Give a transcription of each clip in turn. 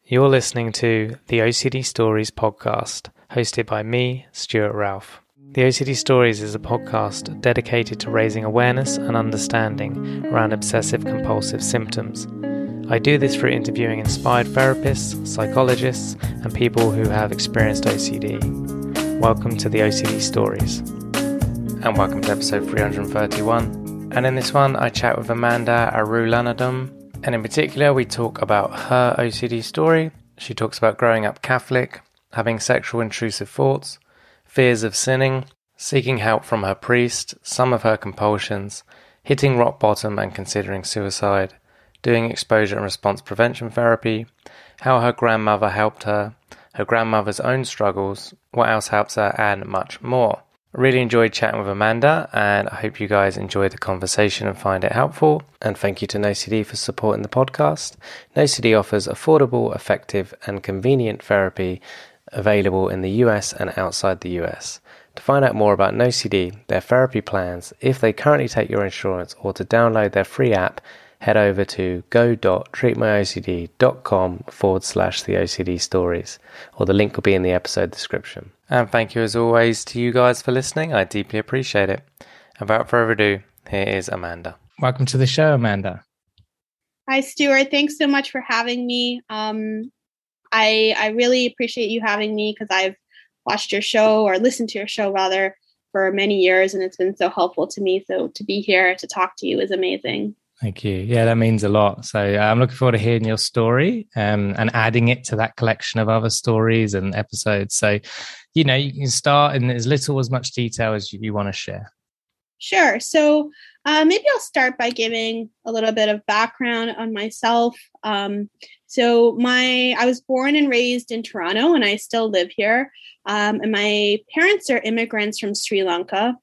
You're listening to the OCD Stories podcast, hosted by me, Stuart Ralph. The OCD Stories is a podcast dedicated to raising awareness and understanding around obsessive compulsive symptoms. I do this through interviewing inspired therapists, psychologists, and people who have experienced OCD. Welcome to the OCD Stories. And welcome to episode 331. And in this one, I chat with Amanda Arulanadum. And in particular, we talk about her OCD story. She talks about growing up Catholic, having sexual intrusive thoughts, fears of sinning, seeking help from her priest, some of her compulsions, hitting rock bottom and considering suicide, doing exposure and response prevention therapy, how her grandmother helped her, her grandmother's own struggles, what else helps her, and much more. I really enjoyed chatting with Amanda, and I hope you guys enjoyed the conversation and find it helpful. And thank you to NoCD for supporting the podcast. NoCD offers affordable, effective, and convenient therapy available in the US and outside the US. To find out more about NoCD, their therapy plans, if they currently take your insurance, or to download their free app, head over to go.treatmyocd.com/the OCD stories, or the link will be in the episode description. And thank you as always to you guys for listening. I deeply appreciate it. And without further ado, here is Amanda. Welcome to the show, Amanda. Hi, Stuart. Thanks so much for having me. I really appreciate you having me because I've watched your show, or listened to your show rather, for many years, and it's been so helpful to me. So to be here to talk to you is amazing. Thank you. Yeah, that means a lot. So I'm looking forward to hearing your story and adding it to that collection of other stories and episodes. So, you can start in as little or as much detail as you want to share. Sure. So maybe I'll start by giving a little bit of background on myself. I was born and raised in Toronto, and I still live here. And my parents are immigrants from Sri Lanka.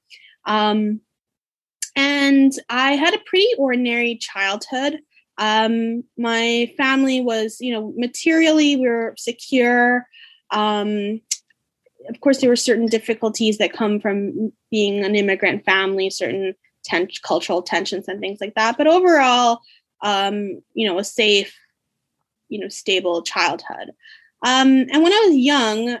And I had a pretty ordinary childhood. My family was, materially we were secure. Of course, there were certain difficulties that come from being an immigrant family, certain cultural tensions and things like that. But overall, a safe, stable childhood. And when I was young,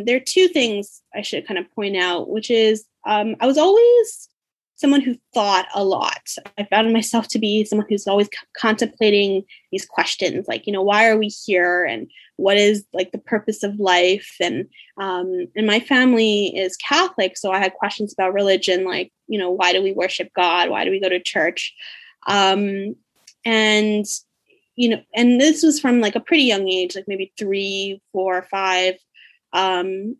there are two things I should kind of point out, which is I was always someone who thought a lot. I found myself to be someone who's always contemplating these questions, like, why are we here? And what is like the purpose of life? And my family is Catholic. So I had questions about religion, like, why do we worship God? Why do we go to church? And this was from like a pretty young age, like maybe 3, 4, 5. And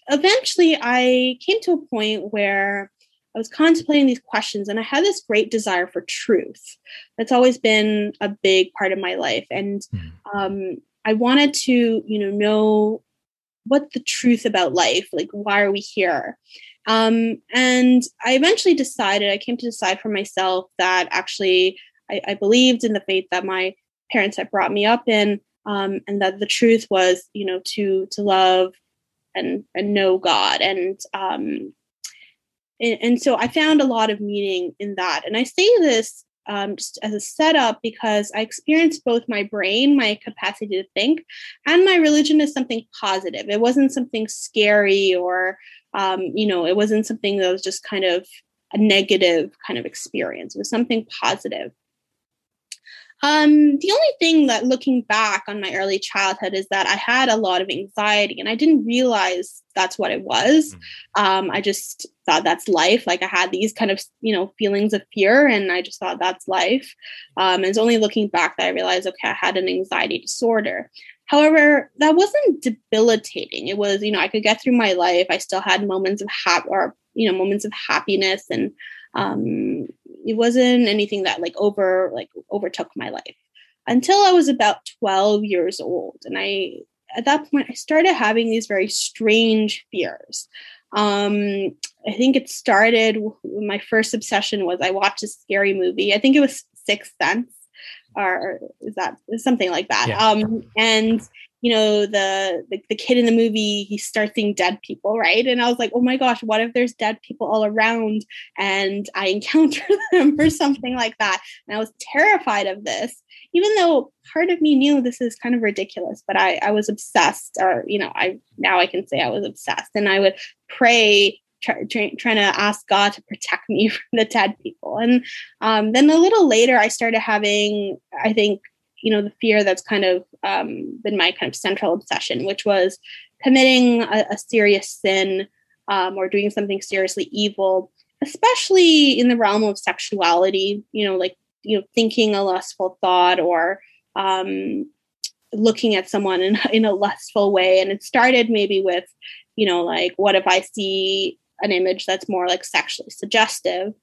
eventually I came to a point where I was contemplating these questions, and I had this great desire for truth. That's always been a big part of my life. And I wanted to, know what the truth about life, like, why are we here? And I eventually came to decide for myself that actually I believed in the faith that my parents had brought me up in, and that the truth was, to love and know God. And so I found a lot of meaning in that. And I say this just as a setup because I experienced both my brain, my capacity to think, and my religion as something positive. It wasn't something scary or, it wasn't something that was just kind of a negative kind of experience. It was something positive. The only thing that, looking back on my early childhood, is that I had a lot of anxiety, and I didn't realize that's what it was. I just thought that's life. Like, I had these kind of, feelings of fear, and I just thought that's life. And it's only looking back that I realized, okay, I had an anxiety disorder. However, that wasn't debilitating. It was, I could get through my life. I still had moments of moments of happiness, and it wasn't anything that overtook my life until I was about 12 years old. And at that point, I started having these very strange fears. I think it started, my first obsession was I watched a scary movie. I think it was Sixth Sense, or is that something like that? Yeah. And the kid in the movie, he starts seeing dead people, right? And I was like, oh my gosh, what if there's dead people all around and I encounter them or something like that? And I was terrified of this, even though part of me knew this is kind of ridiculous, but I was obsessed, or, I can say I was obsessed, and I would pray, trying to ask God to protect me from the dead people. And then a little later, I started having, I think, the fear that's kind of been my kind of central obsession, which was committing a serious sin, or doing something seriously evil, especially in the realm of sexuality, thinking a lustful thought, or looking at someone in a lustful way. And it started maybe with, what if I see an image that's more like sexually suggestive?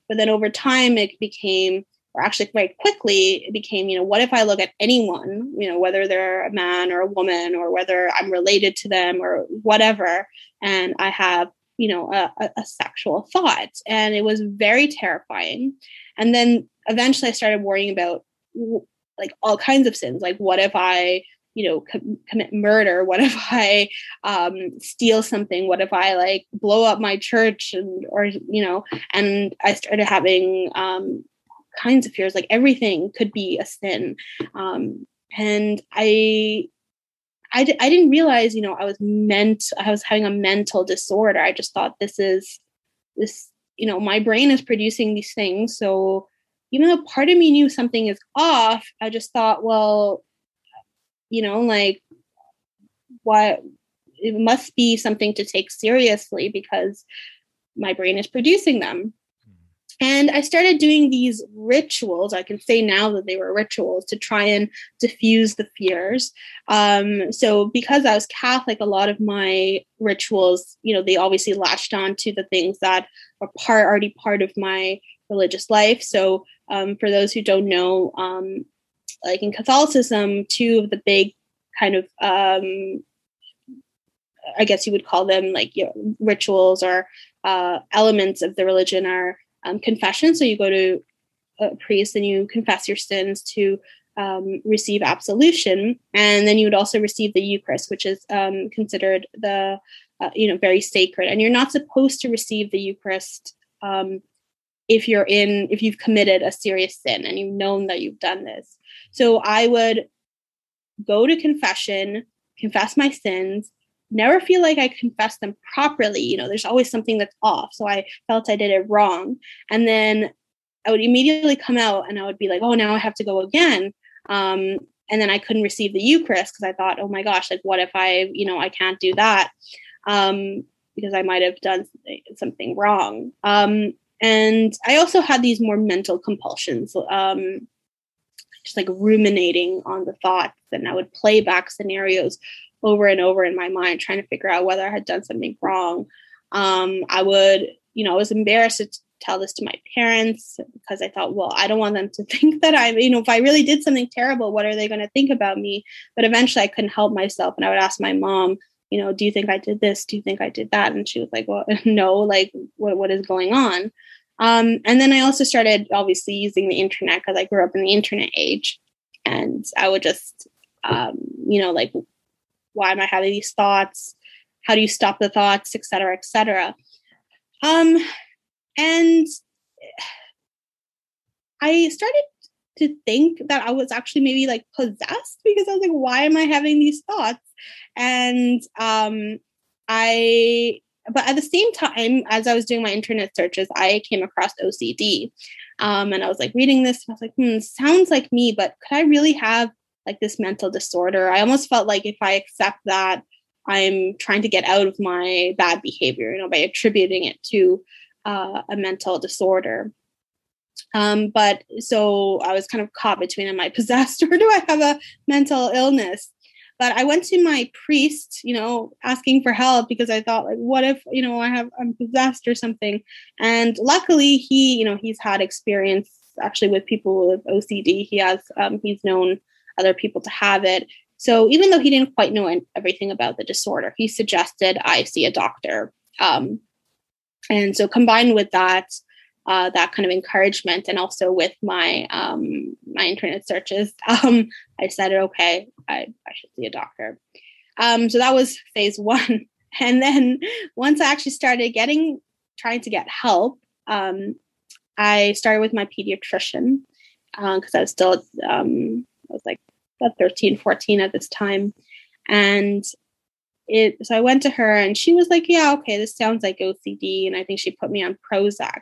But then over time it became, or actually very quickly, it became, what if I look at anyone, whether they're a man or a woman, or whether I'm related to them or whatever, and I have, a sexual thought. And it was very terrifying. And then eventually I started worrying about like all kinds of sins. Like, what if I, commit murder? What if I steal something? What if I like blow up my church? And I started having kinds of fears, like everything could be a sin. And I didn't realize, I was having a mental disorder. I just thought this, my brain is producing these things. So even though part of me knew something is off, I just thought, well, what, it must be something to take seriously because my brain is producing them. And I started doing these rituals. I can say now that they were rituals to try and diffuse the fears. So because I was Catholic, a lot of my rituals, they obviously latched on to the things that are already part of my religious life. So for those who don't know, like in Catholicism, two of the big kind of, I guess you would call them like rituals or elements of the religion are confession. So you go to a priest and you confess your sins to receive absolution. And then you would also receive the Eucharist, which is considered the, very sacred. And you're not supposed to receive the Eucharist if you've committed a serious sin and you've known that you've done this. So I would go to confession, confess my sins, never feel like I confessed them properly. There's always something that's off. So I felt I did it wrong. And then I would immediately come out and I would be like, oh, now I have to go again. And then I couldn't receive the Eucharist because I thought, oh my gosh, like what if I can't do that because I might have done something wrong. And I also had these more mental compulsions, just like ruminating on the thoughts. And I would play back scenarios over and over in my mind, trying to figure out whether I had done something wrong. I was embarrassed to tell this to my parents because I thought, well, I don't want them to think that if I really did something terrible, what are they going to think about me? But eventually I couldn't help myself. And I would ask my mom, do you think I did this? Do you think I did that? And she was like, well, no, like what is going on? And then I also started obviously using the internet because I grew up in the internet age. And I would just, like, why am I having these thoughts? How do you stop the thoughts, et cetera, et cetera? And I started to think that I was actually maybe like possessed because I was like, why am I having these thoughts? And but at the same time, as I was doing my internet searches, I came across OCD. And I was like reading this and I was like, sounds like me, but could I really have like this mental disorder? I almost felt like if I accept that, I'm trying to get out of my bad behavior, by attributing it to a mental disorder. But so I was kind of caught between, am I possessed or do I have a mental illness? But I went to my priest, asking for help because I thought, like, what if, I'm possessed or something? And luckily he's had experience actually with people with OCD. He's known other people to have it. So even though he didn't quite know everything about the disorder, he suggested I see a doctor. And so combined with that kind of encouragement and also with my my internet searches, I said, okay, I should see a doctor. So that was phase one. And then once I actually started trying to get help, I started with my pediatrician because I was still, I was like 13, 14 at this time. And so I went to her and she was like, yeah, okay, this sounds like OCD. And I think she put me on Prozac.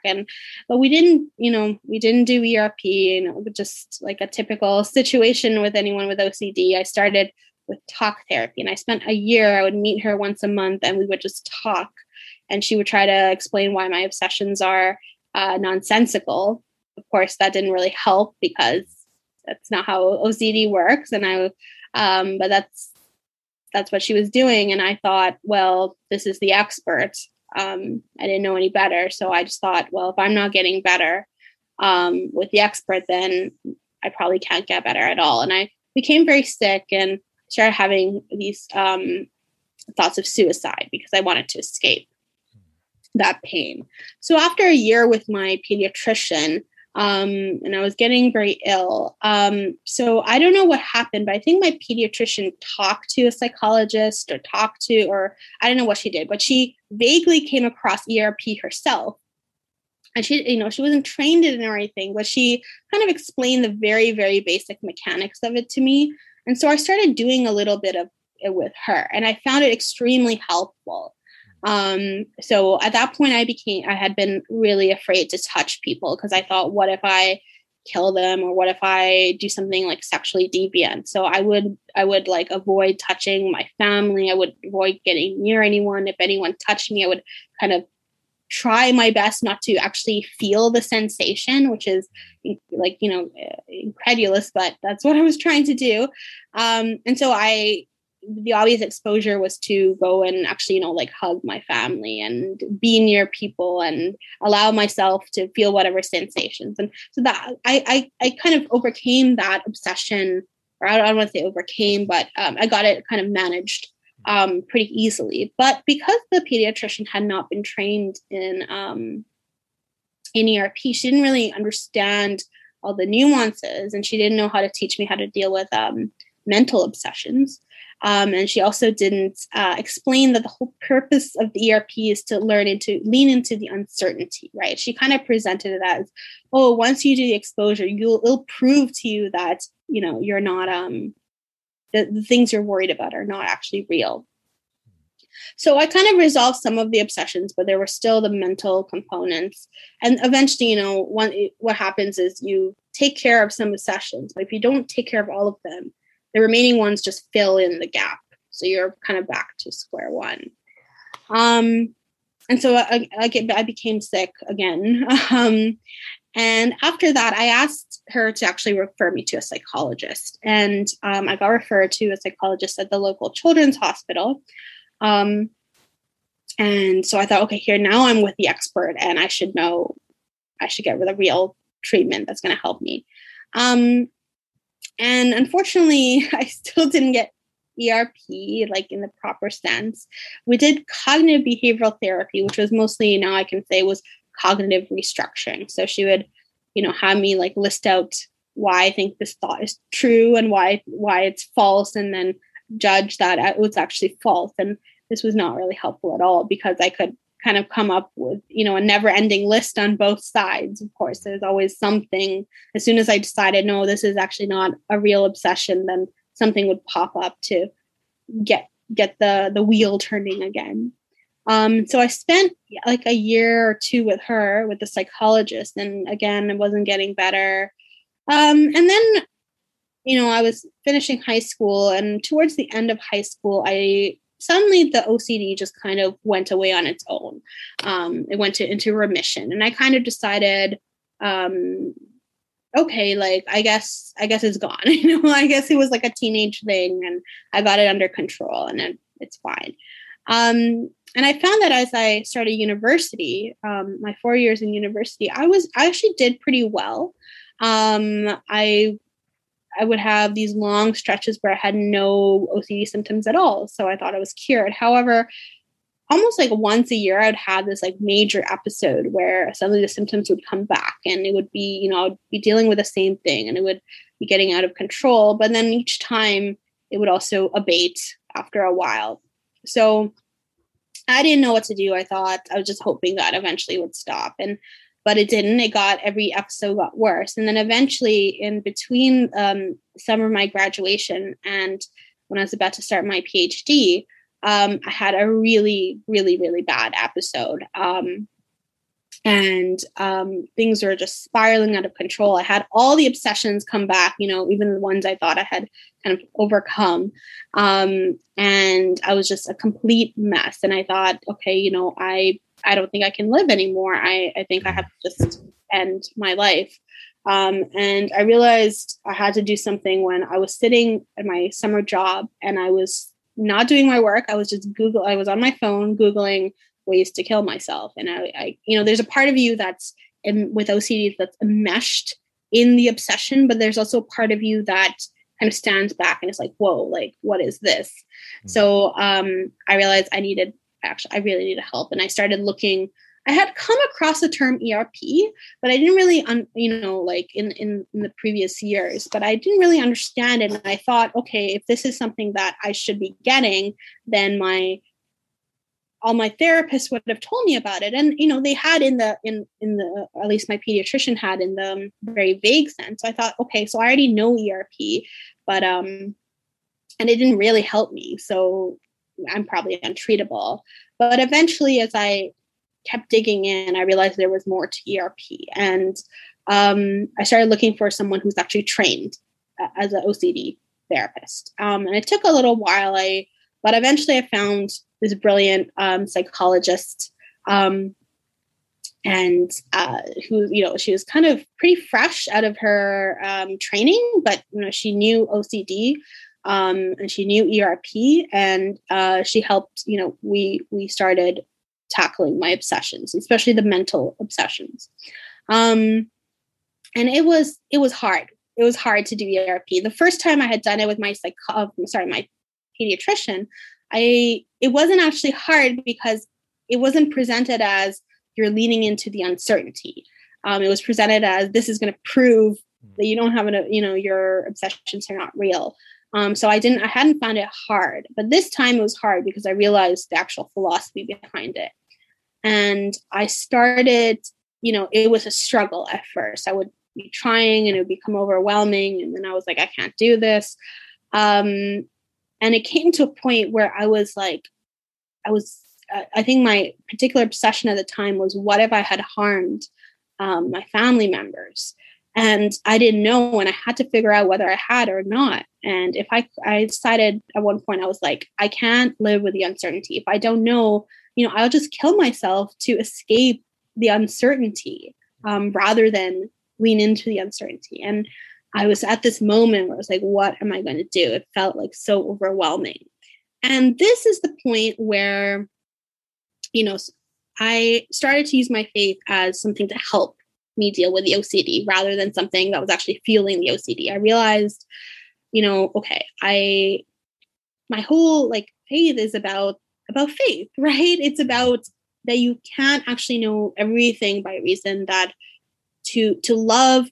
But we didn't do ERP, just like a typical situation with anyone with OCD. I started with talk therapy and I spent a year. I would meet her once a month and we would just talk. And she would try to explain why my obsessions are nonsensical. Of course, that didn't really help because that's not how OCD works. But that's what she was doing. And I thought, well, this is the expert. I didn't know any better. So I just thought, well, if I'm not getting better with the expert, then I probably can't get better at all. And I became very sick and started having these thoughts of suicide because I wanted to escape that pain. So after a year with my pediatrician, and I was getting very ill. So I don't know what happened, but I think my pediatrician talked to a psychologist or I don't know what she did, but she vaguely came across ERP herself. And she wasn't trained in it or anything, but she kind of explained the very, very basic mechanics of it to me. And so I started doing a little bit of it with her and I found it extremely helpful. So at that point I had been really afraid to touch people because I thought, what if I kill them or what if I do something like sexually deviant? So I would like avoid touching my family. I would avoid getting near anyone. If anyone touched me, I would kind of try my best not to actually feel the sensation, which is like, incredulous, but that's what I was trying to do. And so the obvious exposure was to go and actually, hug my family and be near people and allow myself to feel whatever sensations. And so that I kind of overcame that obsession, or I don't want to say overcame, but I got it kind of managed pretty easily. But because the pediatrician had not been trained in ERP, she didn't really understand all the nuances and she didn't know how to teach me how to deal with mental obsessions. And she also didn't explain that the whole purpose of the ERP is to lean into the uncertainty, right? She kind of presented it as, oh, once you do the exposure, it'll prove to you that, you're not, the things you're worried about are not actually real. So I kind of resolved some of the obsessions, but there were still the mental components. And eventually, what happens is you take care of some obsessions, but if you don't take care of all of them, the remaining ones just fill in the gap. So you're kind of back to square one. And so I became sick again. And after that, I asked her to actually refer me to a psychologist. And I got referred to a psychologist at the local children's hospital. And so I thought, okay, here now I'm with the expert and I should get with a real treatment that's going to help me. And unfortunately, I still didn't get ERP, like in the proper sense. We did cognitive behavioral therapy, which was mostly, now I can say, was cognitive restructuring. So she would, have me like list out why I think this thought is true and why it's false, and then judge that it was actually false. And this was not really helpful at all because I could kind of come up with, a never-ending list on both sides. Of course, there's always something. As soon as I decided, no, this is actually not a real obsession, then something would pop up to get the wheel turning again. So I spent like a year or two with her, with the psychologist, and again, it wasn't getting better. And then, I was finishing high school, and towards the end of high school, suddenly the OCD just kind of went away on its own. It went into remission. And I kind of decided, okay, like, I guess it's gone. I guess it was like a teenage thing and I got it under control and it's fine. And I found that as I started university, my 4 years in university, I actually did pretty well. I would have these long stretches where I had no OCD symptoms at all. So I thought I was cured. However, almost like once a year, I'd have this like major episode where suddenly the symptoms would come back and it would be, I'd be dealing with the same thing and it would be getting out of control. But then each time it would also abate after a while. So I didn't know what to do. I was just hoping that eventually it would stop. But it didn't. Every episode got worse. And then eventually, in between summer of my graduation and when I was about to start my PhD, I had a really, really, really bad episode. And things were just spiraling out of control. I had all the obsessions come back, even the ones I thought I had kind of overcome. And I was just a complete mess. And I thought, okay, I don't think I can live anymore. I think I have to just end my life. And I realized I had to do something when I was sitting at my summer job and I was not doing my work. I was just I was on my phone Googling ways to kill myself. And I there's a part of you that's with OCD that's enmeshed in the obsession, but there's also a part of you that kind of stands back and it's like, whoa, like, what is this? Mm-hmm. So I realized I really needed help. And I started looking. I had come across the term ERP, but I didn't really, like in the previous years, but I didn't really understand it. And I thought, okay, if this is something that I should be getting, then all my therapists would have told me about it. And, they had in the, at least my pediatrician had in the very vague sense. So I thought, okay, so I already know ERP, but, and it didn't really help me. So I'm probably untreatable. But eventually, as I kept digging in, I realized there was more to ERP. And I started looking for someone who's actually trained as an OCD therapist. And it took a little while, but eventually I found this brilliant psychologist and who, she was kind of pretty fresh out of her training, but, she knew OCD and she knew ERP, and she helped, we started tackling my obsessions, especially the mental obsessions. And it was hard. It was hard to do ERP. The first time I had done it with my pediatrician, it wasn't actually hard because it wasn't presented as you're leaning into the uncertainty. It was presented as this is going to prove that you don't have your obsessions are not real. So I hadn't found it hard, but this time it was hard because I realized the actual philosophy behind it. And I started, it was a struggle at first. I would be trying and it would become overwhelming. And then I was like, I can't do this. And it came to a point where I was like, I think my particular obsession at the time was, what if I had harmed my family members? And I didn't know, and I had to figure out whether I had or not. And if I decided at one point, I was like, I can't live with the uncertainty. If I don't know, I'll just kill myself to escape the uncertainty rather than lean into the uncertainty. And I was at this moment where I was like, what am I going to do? It felt like so overwhelming. And this is the point where, I started to use my faith as something to help me deal with the OCD rather than something that was actually fueling the OCD. I realized, okay, my whole faith is about faith, right? It's about that you can't actually know everything by reason, that to love,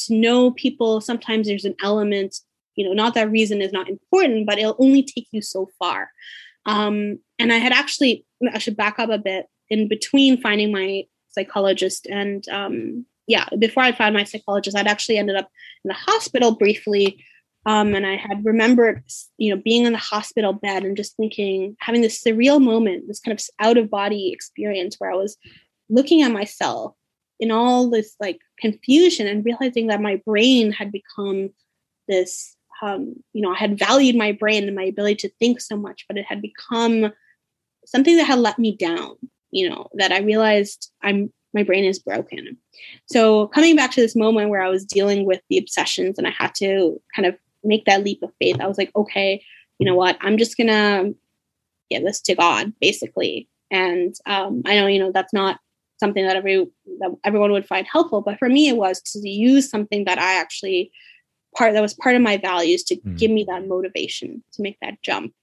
to know people, sometimes there's an element, not that reason is not important, but it'll only take you so far. And I should back up a bit. In between finding my psychologist and before I found my psychologist, I'd actually ended up in the hospital briefly. And I had remembered, being in the hospital bed and just thinking, having this surreal moment, this kind of out of body experience where I was looking at myself in all this confusion and realizing that my brain had become this, I had valued my brain and my ability to think so much, but it had become something that had let me down, that I realized my brain is broken. So coming back to this moment where I was dealing with the obsessions and I had to kind of make that leap of faith, I was like, okay, you know what? I'm just going to give this to God, basically. And I know, that's not something that everyone would find helpful, but for me, it was to use something that I actually that was part of my values to give me that motivation to make that jump.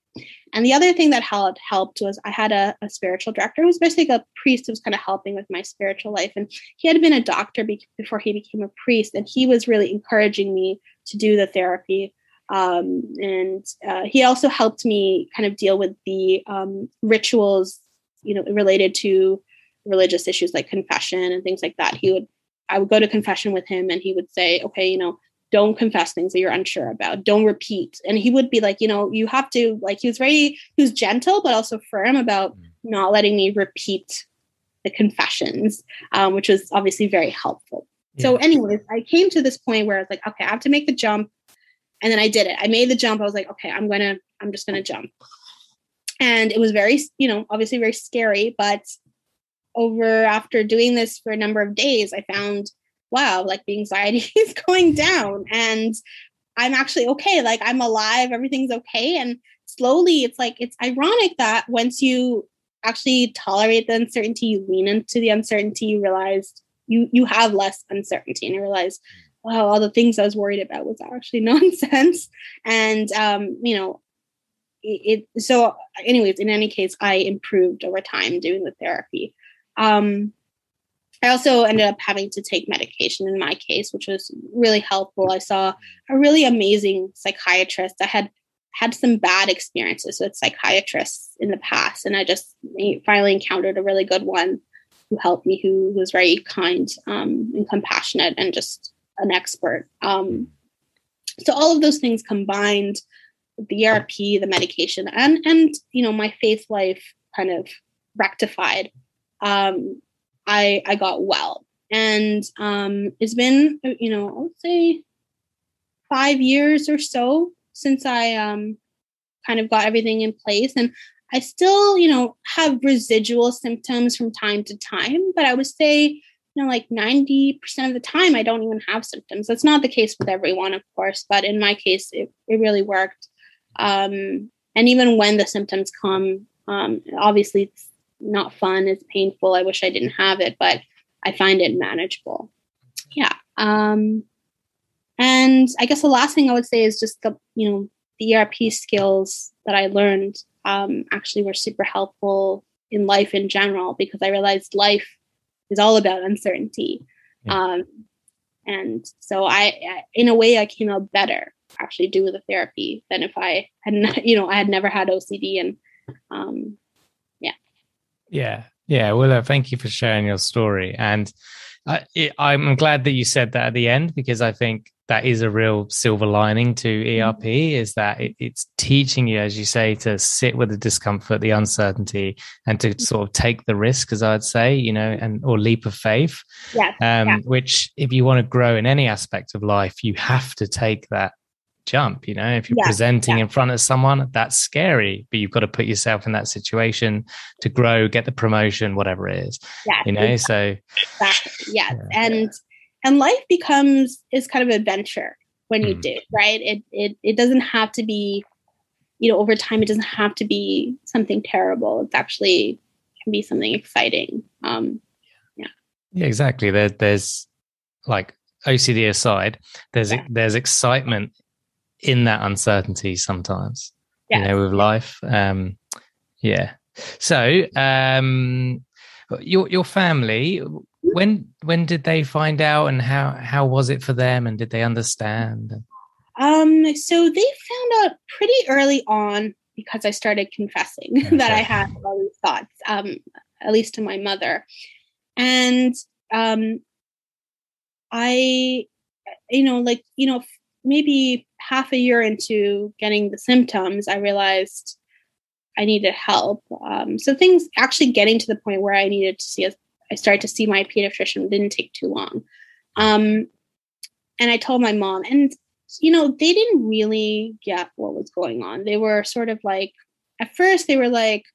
And the other thing that helped was I had a spiritual director who was basically a priest who was kind of helping with my spiritual life. And he had been a doctor before he became a priest. And he was really encouraging me to do the therapy. And he also helped me kind of deal with the rituals, related to religious issues like confession and things like that. I would go to confession with him, and he would say, okay, don't confess things that you're unsure about. Don't repeat. And he would be like, you have to, like, he was gentle, but also firm about not letting me repeat the confessions, which was obviously very helpful. Yeah. So anyways, I came to this point where I was like, okay, I have to make the jump. And then I did it. I made the jump. I was like, okay, I'm just going to jump. And it was very, obviously very scary, but after doing this for a number of days, I found, wow, like the anxiety is going down and I'm actually okay. Like I'm alive. Everything's okay. And slowly it's ironic that once you actually tolerate the uncertainty, you lean into the uncertainty, you realize you have less uncertainty, and you realize, wow, all the things I was worried about was actually nonsense. And, so anyways, in any case, I improved over time doing the therapy. I also ended up having to take medication in my case, which was really helpful. I saw a really amazing psychiatrist. I had some bad experiences with psychiatrists in the past, and I just finally encountered a really good one who helped me, who was very kind and compassionate and just an expert. So all of those things combined, the ERP, the medication, and my faith life kind of rectified. I got well, and it's been I would say 5 years or so since I kind of got everything in place, and I still have residual symptoms from time to time, but I would say like 90% of the time I don't even have symptoms. That's not the case with everyone, of course, but in my case it really worked. And even when the symptoms come, obviously it's not fun, it's painful. I wish I didn't have it, but I find it manageable. Yeah. And I guess the last thing I would say is just the ERP skills that I learned actually were super helpful in life in general, because I realized life is all about uncertainty. Yeah. And so I in a way I came out better actually doing the therapy than if I had never had OCD. And Yeah. Well, thank you for sharing your story. And I'm glad that you said that at the end, because I think that is a real silver lining to ERP, is that it's teaching you, as you say, to sit with the discomfort, the uncertainty, and to sort of take the risk, as I'd say, or leap of faith. Yeah. Which, if you want to grow in any aspect of life, you have to take that jump. If you're presenting in front of someone, that's scary, but you've got to put yourself in that situation to grow, get the promotion, whatever it is. Exactly. So exactly. And life is kind of an adventure when you do, right? It doesn't have to be, over time, it doesn't have to be something terrible. It's actually can be something exciting. Yeah, exactly. There's like, OCD aside, there's excitement in that uncertainty sometimes, with life. So your family, when did they find out, and how was it for them, and did they understand? So they found out pretty early on, because I started confessing that I had all these thoughts, at least to my mother. And I maybe half a year into getting the symptoms, I realized I needed help. So things actually getting to the point where I started to see my pediatrician didn't take too long. And I told my mom, and, they didn't really get what was going on. They were sort of like, at first they were like,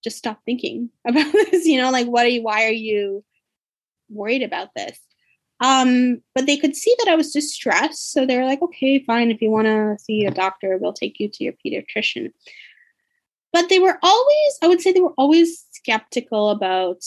just stop thinking about this, why are you worried about this? But they could see that I was distressed. So they were like, okay, fine. If you want to see a doctor, we'll take you to your pediatrician. But they were always skeptical about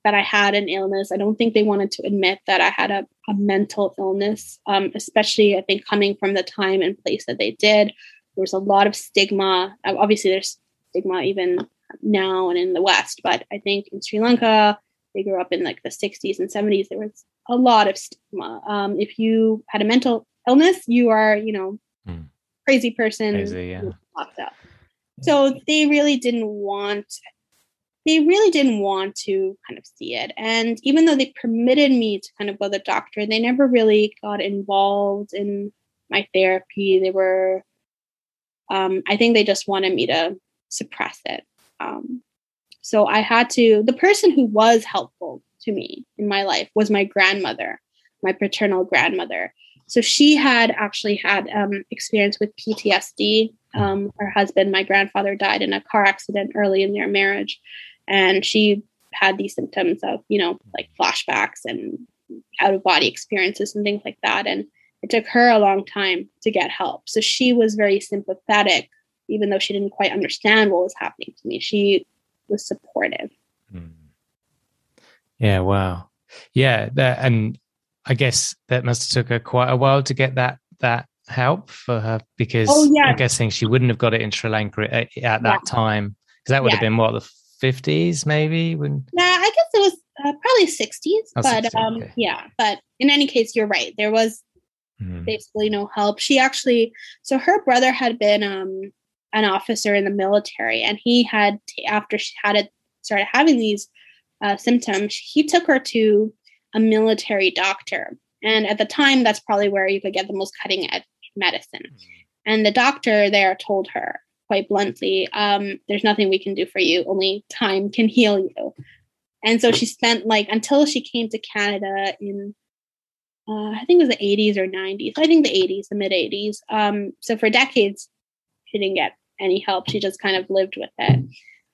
that I had an illness. I don't think they wanted to admit that I had a mental illness, especially I think coming from the time and place that they did. There was a lot of stigma. Obviously, there's stigma even now and in the West, but I think in Sri Lanka, they grew up in like the 60s and 70s. There was a lot of stigma. If you had a mental illness, you are, crazy person. Crazy, yeah. Locked up. So they really didn't want to kind of see it. And even though they permitted me to kind of go to the doctor, they never really got involved in my therapy. They were, I think they just wanted me to suppress it. So I had to, the person who was helpful to me in my life was my grandmother, my paternal grandmother. So she had actually had experience with PTSD. Her husband, my grandfather, died in a car accident early in their marriage. And she had these symptoms of, like flashbacks and out of body experiences and things like that. And it took her a long time to get help. So she was very sympathetic, even though she didn't quite understand what was happening to me. She was supportive. Yeah, wow. Yeah, and I guess that must have took her quite a while to get that help for her, because I'm guessing she wouldn't have got it in Sri Lanka at that time, because that would have been what, the 50s maybe? I guess it was probably 60s, but 60, okay. Yeah, but in any case, you're right. There was basically no help. She actually, so her brother had been an officer in the military, and he had, after she started having these symptoms, he took her to a military doctor. And at the time, that's probably where you could get the most cutting edge medicine. And the doctor there told her quite bluntly, there's nothing we can do for you. Only time can heal you. And so she spent until she came to Canada in, I think it was the 80s or 90s. I think the 80s, the mid 80s. So for decades, she didn't get any help. She just kind of lived with it.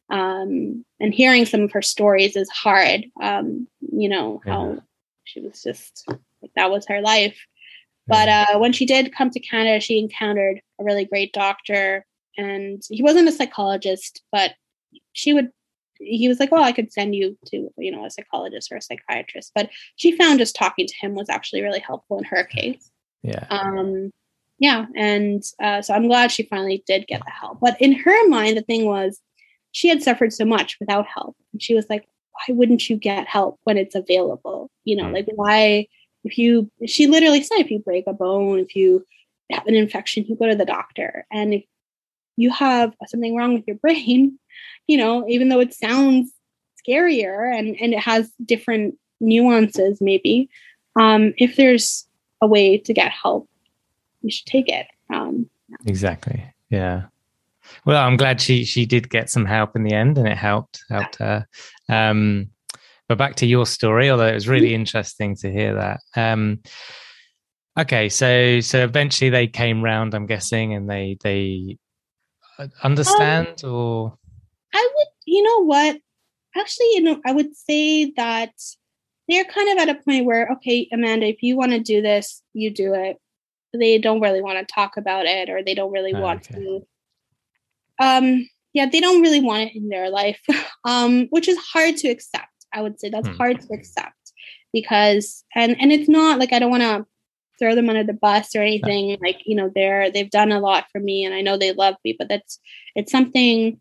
And hearing some of her stories is hard. How she was just that was her life. But when she did come to Canada, she encountered a really great doctor, and he wasn't a psychologist, but he was like, well, I could send you to, a psychologist or a psychiatrist. But she found just talking to him was actually really helpful in her case. Yeah. And so I'm glad she finally did get the help. But in her mind, the thing was, she had suffered so much without help. And she was like, why wouldn't you get help when it's available? Why, she literally said, if you break a bone, if you have an infection, you go to the doctor. And if you have something wrong with your brain, even though it sounds scarier and it has different nuances, maybe, if there's a way to get help, you should take it. Exactly. Yeah. Well, I'm glad she did get some help in the end, and it helped her. But back to your story, although it was really interesting to hear that. Okay, so eventually they came round, I'm guessing, and they understand, or I would, what? Actually, I would say that they're kind of at a point where, okay, Amanda, if you want to do this, you do it. They don't really want to talk about it, or they don't really want to. They don't really want it in their life, which is hard to accept. I would say that's hard to accept, because, and it's not like I don't want to throw them under the bus or anything. They've done a lot for me, and I know they love me, but it's something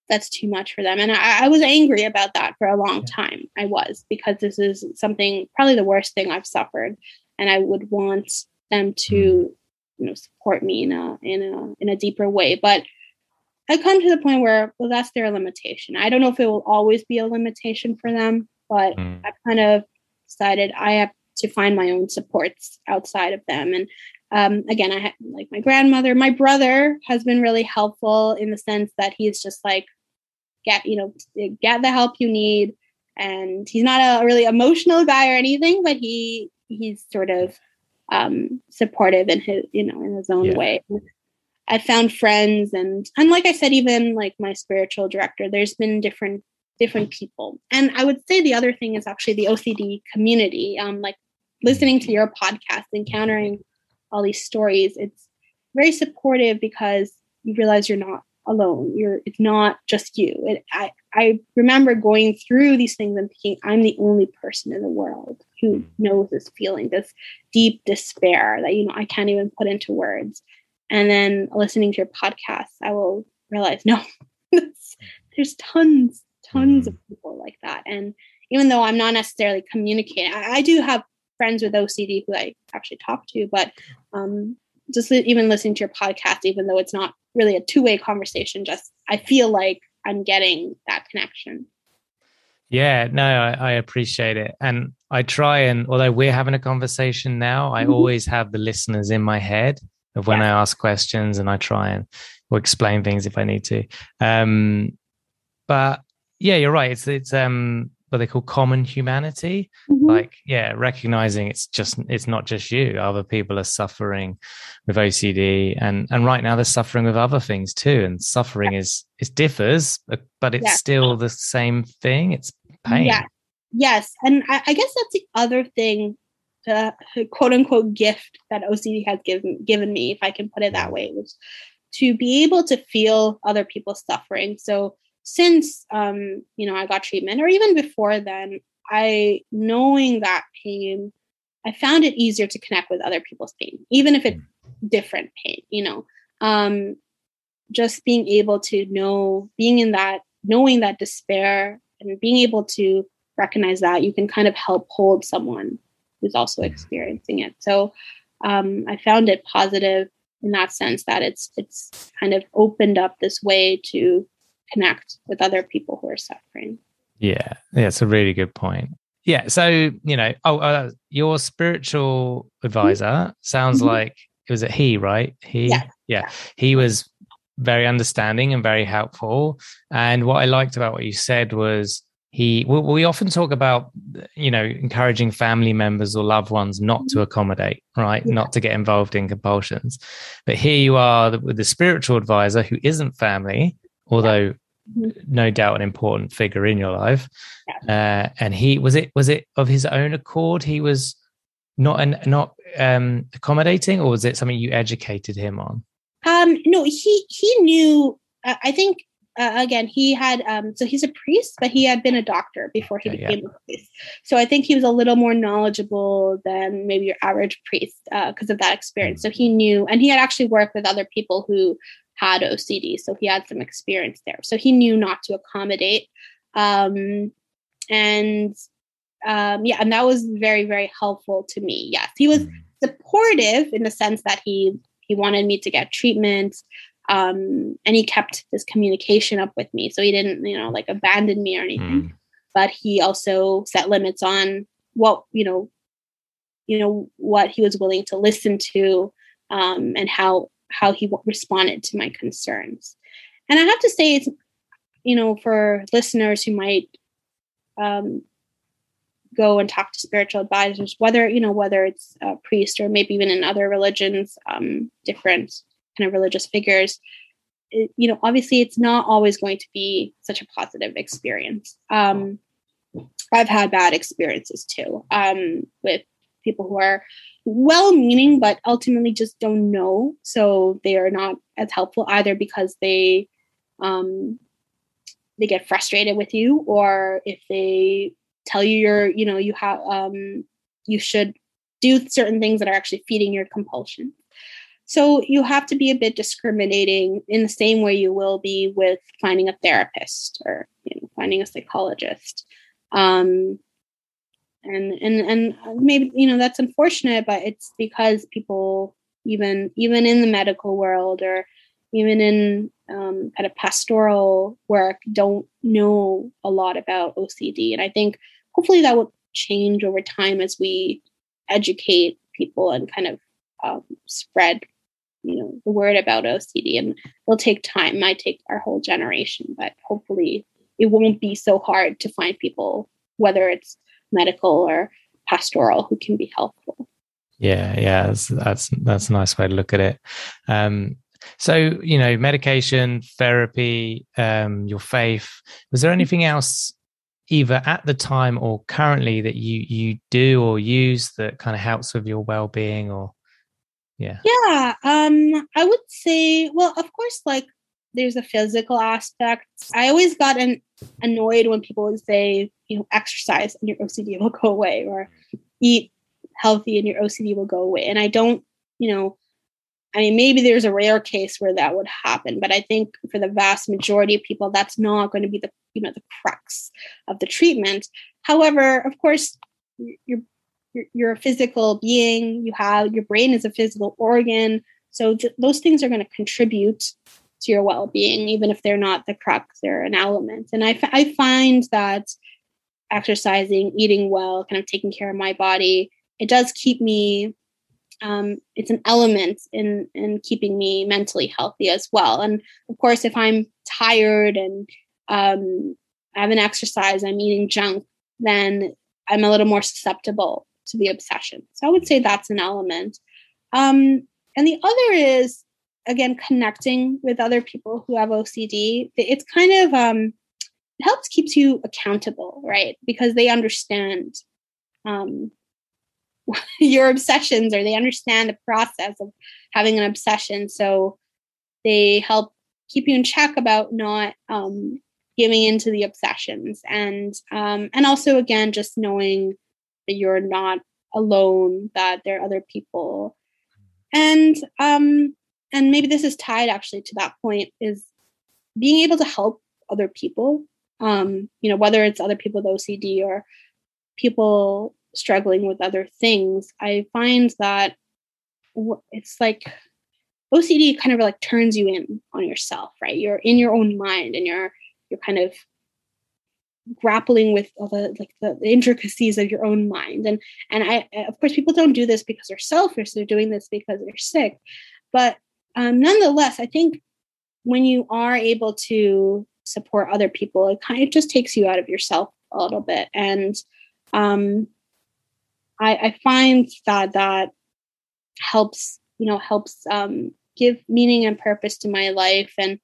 that's too much for them. And I was angry about that for a long time. I was, because this is something, probably the worst thing I've suffered, and I would want them to, support me in a deeper way. But I come to the point where, well, that's their limitation. I don't know if it will always be a limitation for them, but I kind of decided I have to find my own supports outside of them. And again, I had my grandmother. My brother has been really helpful in the sense that he's just get the help you need. And he's not a really emotional guy or anything, but he's sort of supportive in his own way. I found friends, and like I said, even my spiritual director, there's been different people. And I would say the other thing is actually the OCD community. Listening to your podcast, encountering all these stories, it's very supportive, because you realize you're not alone. It's not just you. I remember going through these things and thinking, I'm the only person in the world who knows this feeling, this deep despair that, I can't even put into words. And then listening to your podcast, I will realize, no, there's tons of people like that. And even though I'm not necessarily communicating, I do have friends with OCD who I actually talk to, but just even listening to your podcast, even though it's not really a two-way conversation, just I feel like I'm getting that connection. Yeah, no, I appreciate it. And I try, and although we're having a conversation now, I always have the listeners in my head of when I ask questions, and I try and or explain things if I need to. But yeah, you're right. It's what they call common humanity. Like, yeah, recognizing it's not just you. Other people are suffering with OCD, and right now they're suffering with other things too. And suffering is differs, but it's still the same thing. It's pain. Yeah. Yes, and I guess that's the other thing, the quote unquote gift that OCD has given me, if I can put it that way, was to be able to feel other people's suffering. So since I got treatment, or even before then, knowing that pain, I found it easier to connect with other people's pain, even if it's different pain, just being able to knowing that despair, and being able to recognize that you can kind of help hold someone who's also experiencing it. So I found it positive in that sense, that it's kind of opened up this way to connect with other people who are suffering. Yeah, it's a really good point. Yeah, so your spiritual advisor sounds like it was he, right? Yeah. He was very understanding and very helpful. And what I liked about what you said was we often talk about, encouraging family members or loved ones not to accommodate, right? Yeah. Not to get involved in compulsions. But here you are with the spiritual advisor who isn't family, although no doubt an important figure in your life. Yeah. And he was it of his own accord? He was not accommodating, or was it something you educated him on? No, he knew. I think again, he had. So he's a priest, but he had been a doctor before he became a priest. So I think he was a little more knowledgeable than maybe your average priest because of that experience. So he knew, and he had actually worked with other people who had OCD, so he had some experience there. So he knew not to accommodate, and that was very, very helpful to me. Yes, he was supportive in the sense that he wanted me to get treatment, and he kept this communication up with me. So he didn't, abandon me or anything, but he also set limits on what he was willing to listen to, and how he responded to my concerns. And I have to say, it's, for listeners who might go and talk to spiritual advisors, whether it's a priest or maybe even in other religions, different kind of religious figures, obviously it's not always going to be such a positive experience. I've had bad experiences too, with people who are well-meaning, but ultimately just don't know. So they are not as helpful either because they get frustrated with you, or if they tell you you should do certain things that are actually feeding your compulsion. So you have to be a bit discriminating in the same way you will be with finding a therapist or finding a psychologist. And maybe, that's unfortunate, but it's because people, even in the medical world or even in kind of pastoral work, don't know a lot about OCD. And I think hopefully that will change over time as we educate people and kind of spread, the word about OCD. And it'll take time, might take our whole generation, but hopefully it won't be so hard to find people, whether it's medical or pastoral, who can be helpful. Yeah, that's a nice way to look at it. So, medication, therapy, your faith, was there anything else either at the time or currently that you do or use that kind of helps with your well-being? Or I would say, well, of course, there's a physical aspect. I always got annoyed when people would say, exercise and your OCD will go away, or eat healthy and your OCD will go away. And I don't, maybe there's a rare case where that would happen, but I think for the vast majority of people, that's not going to be the crux of the treatment. However, of course, your you're a physical being. Your brain is a physical organ. So those things are going to contribute to your well-being, even if they're not the crux, they're an element. And I find that exercising, eating well, kind of taking care of my body, it does keep me, it's an element in keeping me mentally healthy as well. And of course, if I'm tired and I haven't exercised, I'm eating junk, then I'm a little more susceptible to the obsession. So I would say that's an element. And the other is, again, connecting with other people who have OCD. It's kind of, it helps keeps you accountable, right? Because they understand your obsessions, or they understand the process of having an obsession. So they help keep you in check about not giving into the obsessions. And also, again, just knowing that you're not alone, that there are other people. And maybe this is tied actually to that point, is being able to help other people, whether it's other people with OCD or people struggling with other things. I find that it's like OCD kind of like turns you in on yourself, right? You're in your own mind, and you're kind of grappling with all the intricacies of your own mind. And I, of course, people don't do this because they're selfish. They're doing this because they're sick. But nonetheless, I think when you are able to support other people, it just takes you out of yourself a little bit. And I find that helps give meaning and purpose to my life. And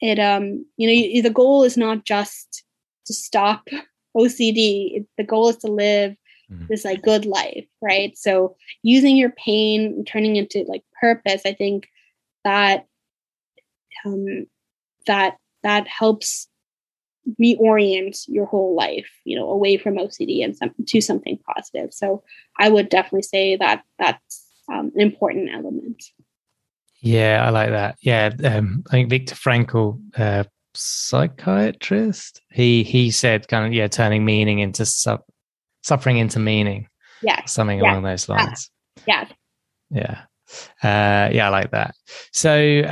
it, the goal is not just to stop OCD. The goal is to live this like good life, right? So using your pain and turning into like purpose, I think that that helps reorient your whole life, away from OCD and to something positive. So I would definitely say that that's an important element. Yeah, I like that. Yeah, I think Viktor Frankl, psychiatrist, he said kind of turning meaning into suffering into meaning. Yeah, something along those lines. Yeah. I like that. So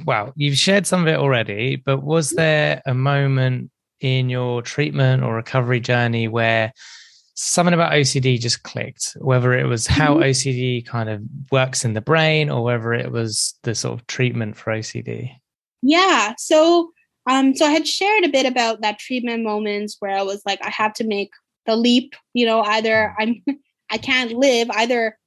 well, you've shared some of it already, but was there a moment in your treatment or recovery journey where something about OCD just clicked, whether it was how OCD kind of works in the brain, or whether it was the sort of treatment for OCD? Yeah. So I had shared a bit about that treatment moments where I was like, I have to make the leap, either I can't live, either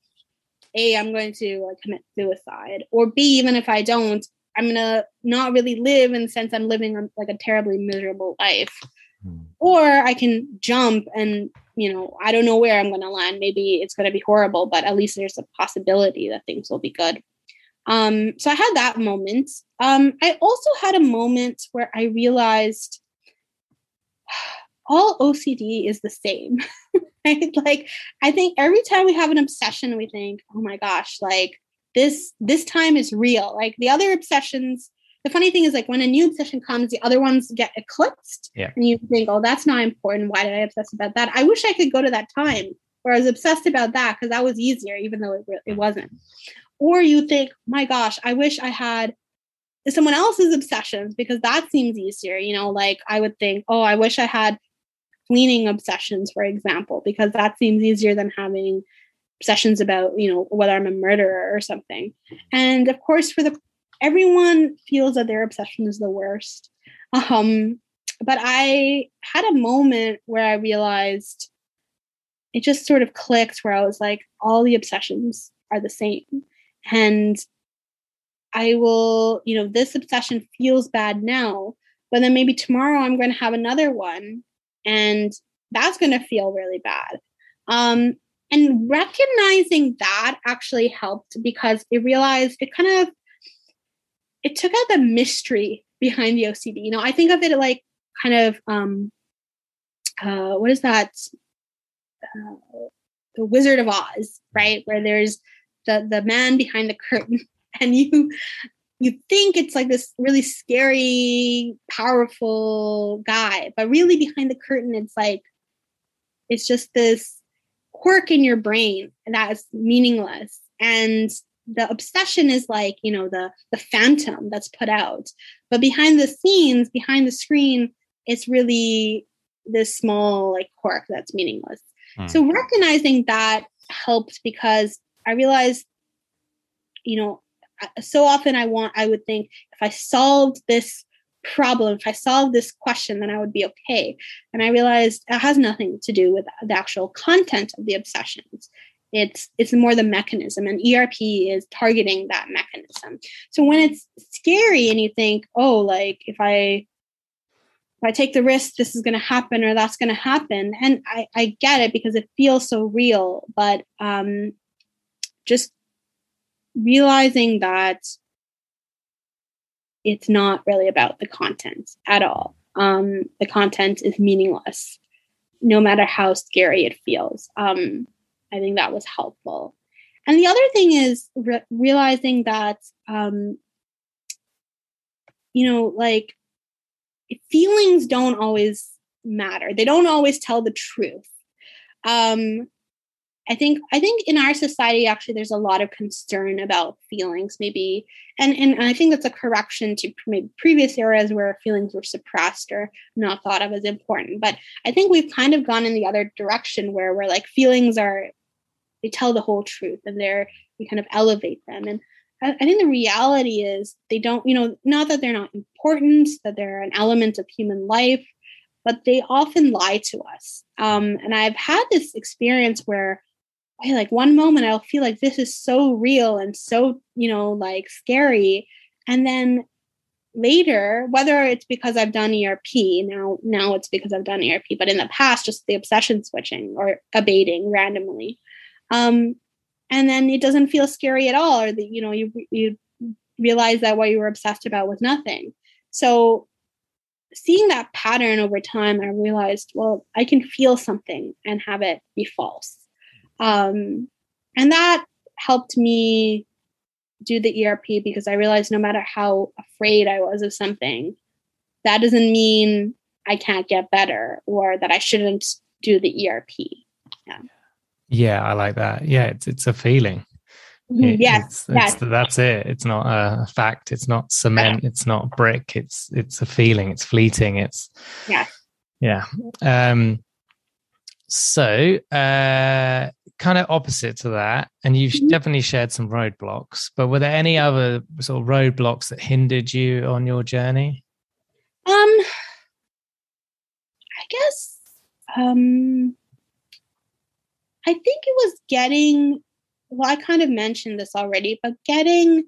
A, I'm going to commit suicide, or B, even if I don't, I'm going to not really live in the sense I'm living like a terribly miserable life. Or I can jump and, I don't know where I'm going to land. Maybe it's going to be horrible, but at least there's a possibility that things will be good. So I had that moment. I also had a moment where I realized all OCD is the same. Right? Like, I think every time we have an obsession, we think, oh my gosh, like this time is real. Like the other obsessions, the funny thing is, like, when a new obsession comes, the other ones get eclipsed. Yeah. And you think, oh, that's not important. Why did I obsess about that? I wish I could go to that time where I was obsessed about that, because that was easier, even though it wasn't. Or you think, my gosh, I wish I had someone else's obsessions, because that seems easier. Like I would think, oh, I wish I had cleaning obsessions, for example, because that seems easier than having obsessions about, whether I'm a murderer or something. And of course, everyone feels that their obsession is the worst. But I had a moment where I realized it just sort of clicked, where I was like, all the obsessions are the same. And I will, this obsession feels bad now, but then maybe tomorrow I'm going to have another one, and that's going to feel really bad. And recognizing that actually helped, because it realized it took out the mystery behind the OCD. I think of it like kind of, what is that? The Wizard of Oz, right? Where there's the man behind the curtain, and you think it's like this really scary, powerful guy, but really behind the curtain, it's just this quirk in your brain that is meaningless. And the obsession is like, the phantom that's put out. But behind the scenes, behind the screen, it's really this small like quirk that's meaningless. So recognizing that helped, because I realized, so often I would think, if I solved this problem, if I solved this question, then I would be okay. And I realized it has nothing to do with the actual content of the obsessions. It's more the mechanism, and ERP is targeting that mechanism. So when it's scary and you think, oh, like if I take the risk, this is going to happen or that's going to happen. And I get it, because it feels so real, but just realizing that it's not really about the content at all. The content is meaningless, no matter how scary it feels. I think that was helpful. And the other thing is realizing that, like feelings don't always matter. They don't always tell the truth. I think in our society, actually, there's a lot of concern about feelings, maybe. And I think that's a correction to maybe previous eras where feelings were suppressed or not thought of as important. But I think we've kind of gone in the other direction, where we're like, feelings they tell the whole truth, and we kind of elevate them. And I think the reality is they don't, not that they're not important, that they're an element of human life, but they often lie to us. And I've had this experience where, like one moment I'll feel like this is so real and so, like scary. And then later, whether it's because I've done ERP, now it's because I've done ERP, but in the past, just the obsession switching or abating randomly. And then it doesn't feel scary at all, or that, you realize that what you were obsessed about was nothing. So seeing that pattern over time, I realized, well, I can feel something and have it be false. And that helped me do the ERP, because I realized no matter how afraid I was of something, that doesn't mean I can't get better or that I shouldn't do the ERP. Yeah, I like that. Yeah, it's a feeling. Yes. That's it. It's not a fact. It's not cement. It's not brick. It's a feeling. It's fleeting. Yeah. So kind of opposite to that, and you've definitely shared some roadblocks, but were there any other sort of roadblocks that hindered you on your journey? I guess I think it was I kind of mentioned this already, but getting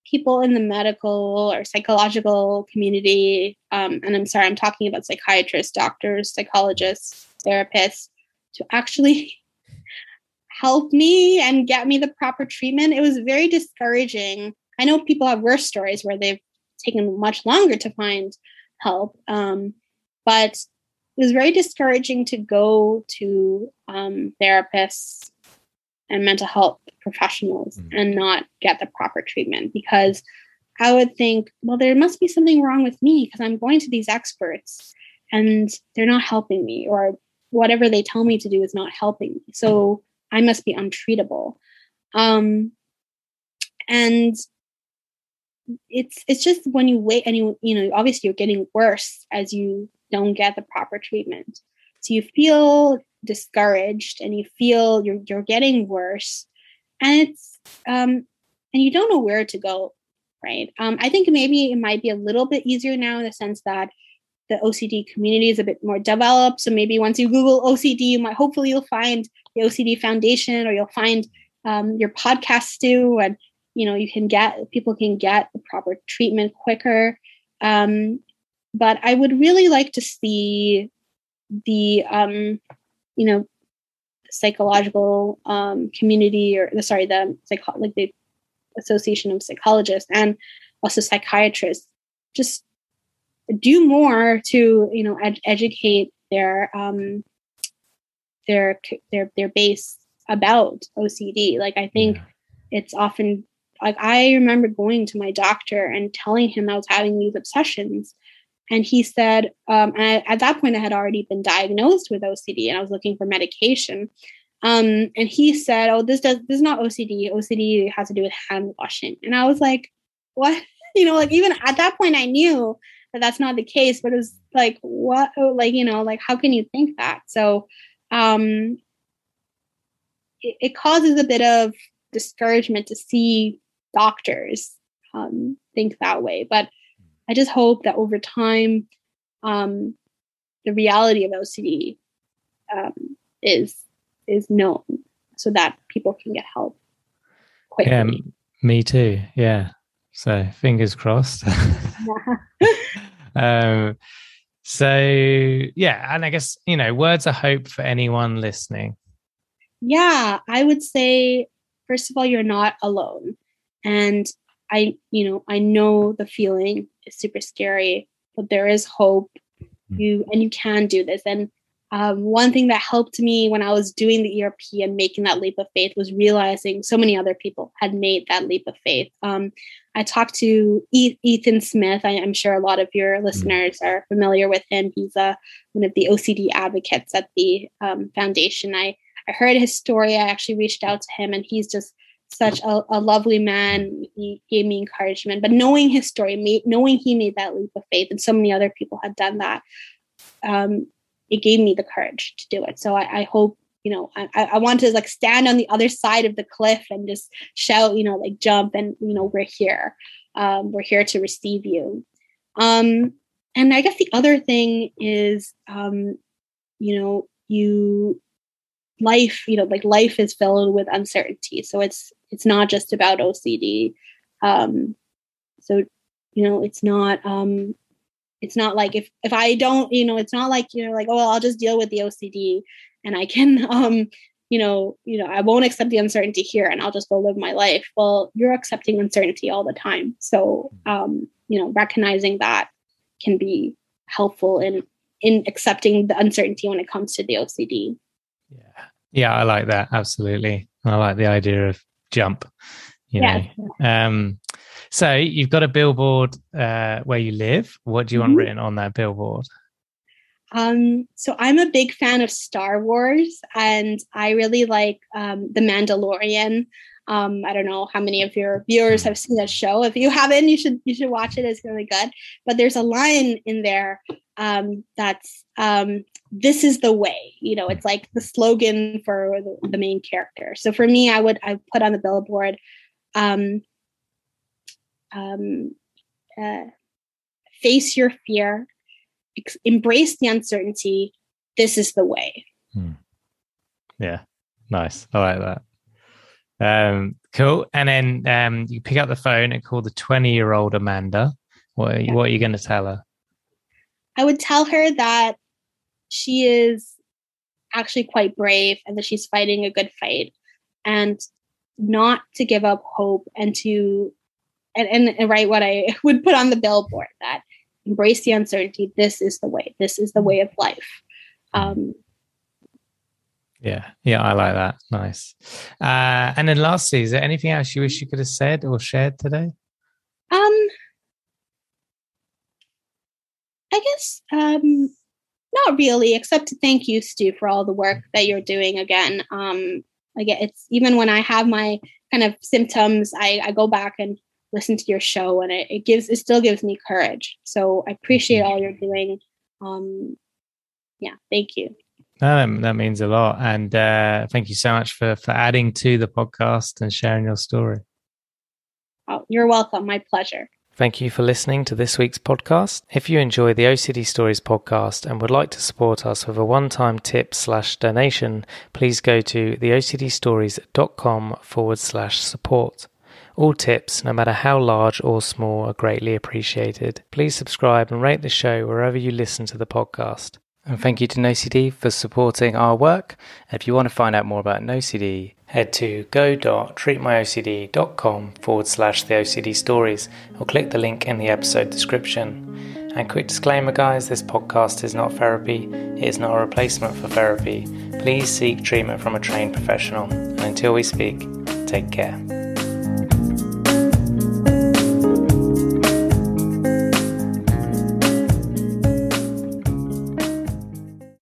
people in the medical or psychological community, and I'm sorry, I'm talking about psychiatrists, doctors, psychologists, therapists, to actually help me and get me the proper treatment. It was very discouraging. I know people have worse stories where they've taken much longer to find help, but it was very discouraging to go to therapists and mental health professionals and not get the proper treatment, because I would think, well, there must be something wrong with me, because I'm going to these experts and they're not helping me, or whatever they tell me to do is not helping me. So I must be untreatable. And it's just when you wait and obviously you're getting worse as you don't get the proper treatment. So you feel discouraged and you feel you're getting worse, and it's and you don't know where to go, right? I think maybe it might be a little bit easier now, in the sense that the OCD community is a bit more developed. So maybe once you Google OCD, hopefully you'll find the OCD Foundation, or you'll find your podcast, Stu, and people can get the proper treatment quicker. But I would really like to see the psychological community, or the Association of Psychologists and also psychiatrists, just do more to educate their base about OCD. Like, I think it's often like, I remember going to my doctor and telling him I was having these obsessions. And he said, at that point I had already been diagnosed with OCD and I was looking for medication. And he said, oh, this is not OCD. OCD has to do with hand washing. And I was like, what? Like, even at that point I knew that that's not the case, but it was like, what? Like, like, how can you think that? So, it causes a bit of discouragement to see doctors think that way. But I just hope that over time, the reality of OCD is known so that people can get help quickly. Yeah, me too. Yeah. So fingers crossed. So yeah, and I guess, words of hope for anyone listening. Yeah, I would say, first of all, you're not alone. And I know the feeling is super scary, but there is hope. You can do this. And one thing that helped me when I was doing the ERP and making that leap of faith was realizing so many other people had made that leap of faith. I talked to Ethan Smith. I'm sure a lot of your listeners are familiar with him. He's one of the OCD advocates at the foundation. I heard his story. I actually reached out to him, and he's just such a lovely man. He gave me encouragement. But knowing his story, knowing he made that leap of faith, and so many other people had done that, it gave me the courage to do it. So I hope, I want to like stand on the other side of the cliff and just shout, like jump, and, we're here. We're here to receive you. And I guess the other thing is, life is filled with uncertainty. So it's not just about OCD. It's not like if I don't, it's not like, like, oh, I'll just deal with the OCD and I can, I won't accept the uncertainty here and I'll just go live my life. Well, you're accepting uncertainty all the time. So, recognizing that can be helpful in accepting the uncertainty when it comes to the OCD. Yeah, I like that. Absolutely. I like the idea of jump, know. So you've got a billboard where you live. What do you want written on that billboard? So I'm a big fan of Star Wars, and I really like The Mandalorian. I don't know how many of your viewers have seen that show. If you haven't, you should watch it. It's really good. But there's a line in there that's this is the way. It's like the slogan for the main character. So for me, I put on the billboard, face your fear, embrace the uncertainty. This is the way. Yeah, nice. I like that. Cool. And then you pick up the phone and call the 20-year-old Amanda. What are you going to tell her? I would tell her that she is actually quite brave and that she's fighting a good fight, and not to give up hope, and to and write what I would put on the billboard, that embrace the uncertainty. This is the way. This is the way of life. Yeah, I like that. Nice. And then lastly, is there anything else you wish you could have said or shared today? I guess not really, except to thank you, Stu, for all the work that you're doing. Again, it's even when I have my kind of symptoms, I go back and listen to your show, and it still gives me courage. So I appreciate all you're doing. Thank you. That means a lot. And thank you so much for adding to the podcast and sharing your story. Oh, you're welcome. My pleasure. Thank you for listening to this week's podcast. If you enjoy the OCD Stories podcast and would like to support us with a one-time tip/donation, please go to theocdstories.com/support. All tips, no matter how large or small, are greatly appreciated. Please subscribe and rate the show wherever you listen to the podcast. And thank you to NoCD for supporting our work. If you want to find out more about NoCD, head to go.treatmyocd.com/theOCD stories or click the link in the episode description. And quick disclaimer, guys, this podcast is not therapy. It is not a replacement for therapy. Please seek treatment from a trained professional. And until we speak, take care.